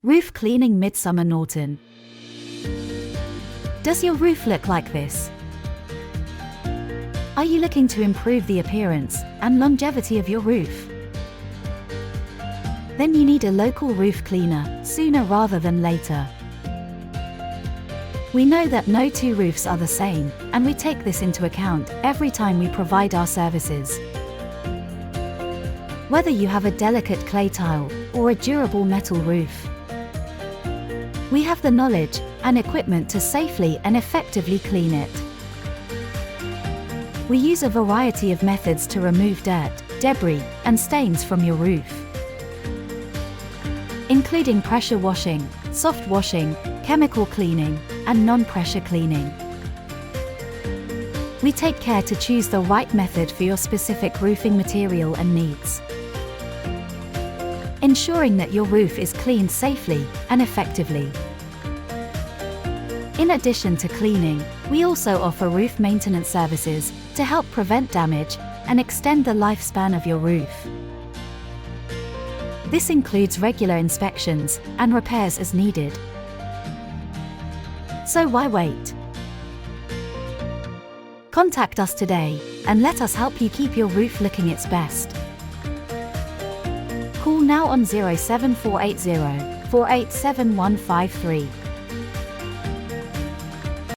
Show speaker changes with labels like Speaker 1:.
Speaker 1: Roof cleaning Midsomer Norton. Does your roof look like this? Are you looking to improve the appearance and longevity of your roof? Then you need a local roof cleaner, sooner rather than later. We know that no two roofs are the same, and we take this into account every time we provide our services. Whether you have a delicate clay tile or a durable metal roof, we have the knowledge and equipment to safely and effectively clean it. We use a variety of methods to remove dirt, debris, and stains from your roof, including pressure washing, soft washing, chemical cleaning, and non-pressure cleaning. We take care to choose the right method for your specific roofing material and needs, ensuring that your roof is cleaned safely and effectively. In addition to cleaning, we also offer roof maintenance services to help prevent damage and extend the lifespan of your roof. This includes regular inspections and repairs as needed. So why wait? Contact us today and let us help you keep your roof looking its best. Call now on 07480 487153.